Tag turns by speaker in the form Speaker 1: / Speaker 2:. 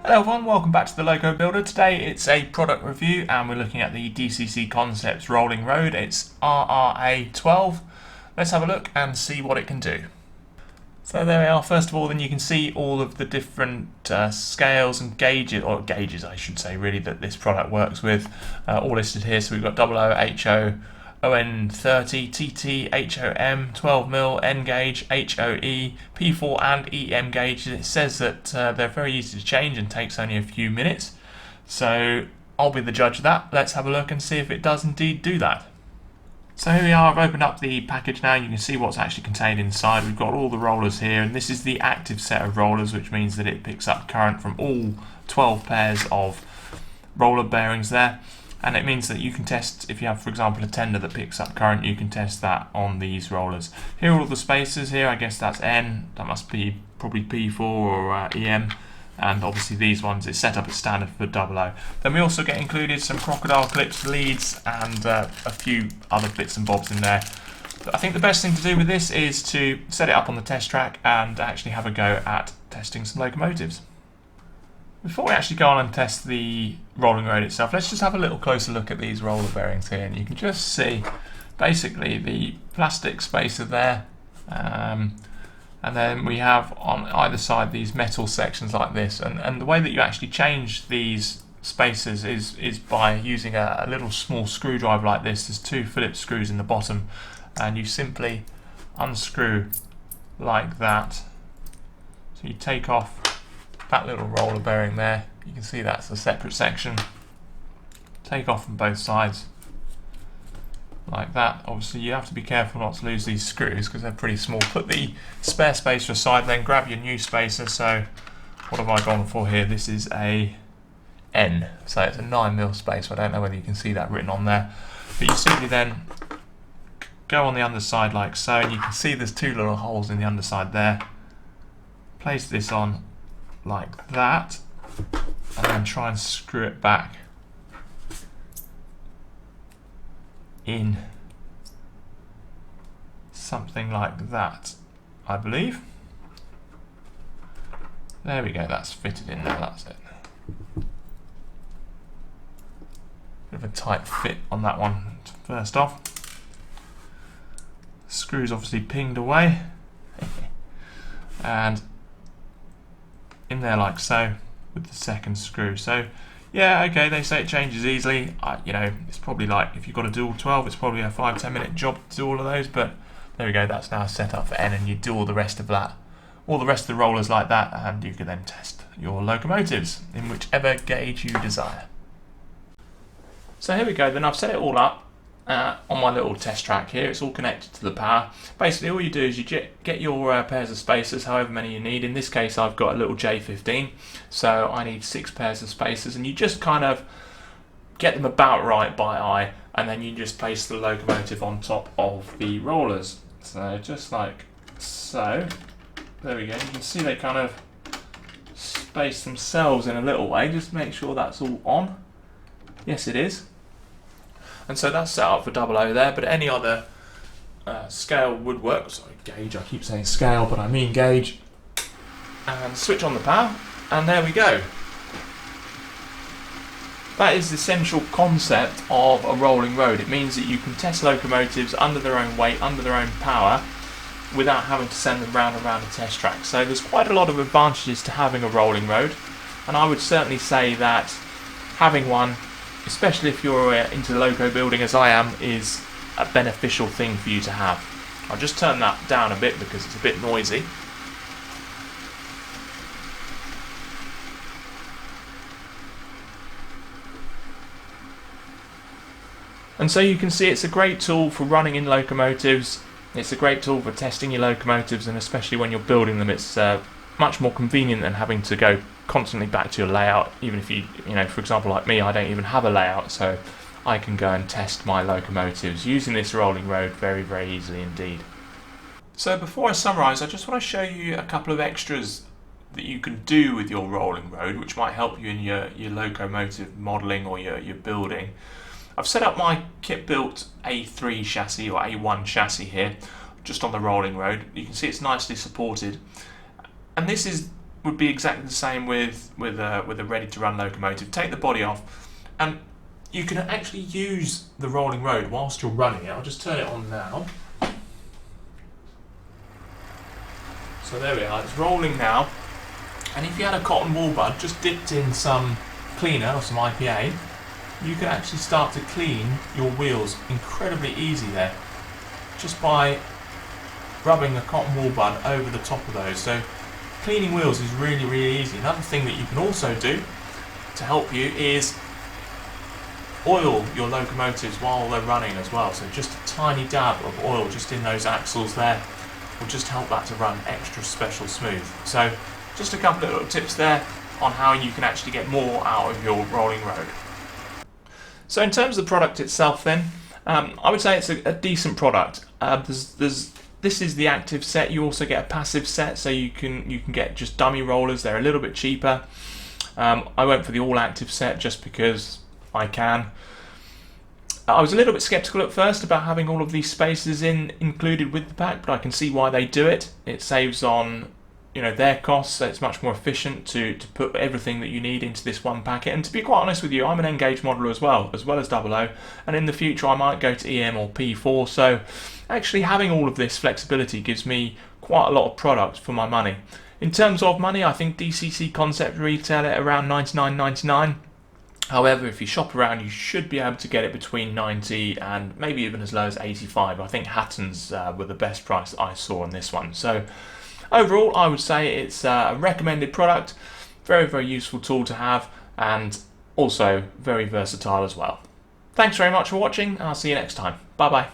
Speaker 1: Hello everyone, welcome back to the Loco Builder. Today it's a product review and we're looking at the DCC Concepts Rolling Road. It's RRA-12. Let's have a look and see what it can do. So there we are. First of all, then you can see all of the different scales and gauges, or gauges I should say really, that this product works with, all listed here. So we've got 00, HO, ON30, TT, HOM, 12mm, N gauge, HOE, P4 and EM gauges. It says that they're very easy to change and takes only a few minutes. So I'll be the judge of that. Let's have a look and see if it does indeed do that. So here we are, I've opened up the package now. You can see what's actually contained inside. We've got all the rollers here, and this is the active set of rollers, which means that it picks up current from all 12 pairs of roller bearings there. And it means that you can test, if you have, for example, a tender that picks up current, you can test that on these rollers. Here are all the spacers here. I guess that's N, that must be probably P4 or EM. And obviously these ones, it's set up as standard for 00. Then we also get included some crocodile clips, leads, and a few other bits and bobs in there. But I think the best thing to do with this is to set it up on the test track and actually have a go at testing some locomotives. Before we actually go on and test the rolling road itself, let's just have a little closer look at these roller bearings here, and you can just see basically the plastic spacer there, and then we have on either side these metal sections like this, and the way that you actually change these spacers is by using a little small screwdriver like this. There's two Phillips screws in the bottom, and you simply unscrew like that. So you take off that little roller bearing there. You can see that's a separate section. Take off from both sides like that. Obviously you have to be careful not to lose these screws because they're pretty small. Put the spare spacer aside, then grab your new spacer. So what have I gone for here? This is a N, so it's a 9mm spacer. I don't know whether you can see that written on there, but you simply then go on the underside like so, and you can see there's two little holes in the underside there. Place this on like that, and then try and screw it back in something like that, I believe. There we go, that's fitted in there, that's it. Bit of a tight fit on that one first off. Screws obviously pinged away and in there like so with the second screw. So yeah, okay, they say it changes easily. You know, it's probably like, if you've got a dual 12, it's probably a 5-10 minute job to do all of those, but there we go, that's now set up for N, and you do all the rest of that, all the rest of the rollers like that, and you can then test your locomotives in whichever gauge you desire. So here we go, then I've set it all up on my little test track here. It's all connected to the power. Basically all you do is you get your pairs of spacers, however many you need. In this case I've got a little J15, so I need 6 pairs of spacers, and you just kind of get them about right by eye, and then you just place the locomotive on top of the rollers. So just like so. There we go, you can see they kind of space themselves in a little way. Just make sure that's all on. Yes, it is. And so that's set up for 00 there, but any other scale would work. Sorry, gauge, I keep saying scale, but I mean gauge. And switch on the power, and there we go. That is the essential concept of a rolling road. It means that you can test locomotives under their own weight, under their own power, without having to send them round and round a test track. So there's quite a lot of advantages to having a rolling road, and I would certainly say that having one, especially if you're into loco building as I am, is a beneficial thing for you to have. I'll just turn that down a bit because it's a bit noisy. And so you can see it's a great tool for running in locomotives. It's a great tool for testing your locomotives, and especially when you're building them, it's much more convenient than having to go constantly back to your layout. Even if you know, for example, like me, I don't even have a layout, so I can go and test my locomotives using this rolling road very, very easily indeed. So before I summarise, I just want to show you a couple of extras that you can do with your rolling road, which might help you in your locomotive modelling or your building. I've set up my kit-built A3 chassis or A1 chassis here, just on the rolling road. You can see it's nicely supported. And this is would be exactly the same with a ready-to-run locomotive. Take the body off, and you can actually use the rolling road whilst you're running it. I'll just turn it on now. So there we are, it's rolling now. And if you had a cotton wool bud just dipped in some cleaner or some IPA, you can actually start to clean your wheels incredibly easy there, just by rubbing a cotton wool bud over the top of those. So cleaning wheels is really, really easy. Another thing that you can also do to help you is oil your locomotives while they're running as well. So just a tiny dab of oil just in those axles there will just help that to run extra special smooth. So just a couple of little tips there on how you can actually get more out of your rolling road. So in terms of the product itself then, I would say it's a decent product. This is the active set. You also get a passive set, so you can get just dummy rollers. They're a little bit cheaper. I went for the all active set just because I can. I was a little bit skeptical at first about having all of these spacers included with the pack, but I can see why they do it. It saves on their costs, so it's much more efficient to put everything that you need into this one packet. And to be quite honest with you, I'm an Engage modeler as well as 00, and in the future I might go to EM or P4, so actually having all of this flexibility gives me quite a lot of product for my money. In terms of money, I think DCC Concept retail at around $99.99. However, if you shop around, you should be able to get it between 90 and maybe even as low as 85. I think Hatton's were the best price that I saw on this one. So overall, I would say it's a recommended product, very, very useful tool to have, and also very versatile as well. Thanks very much for watching, and I'll see you next time. Bye bye.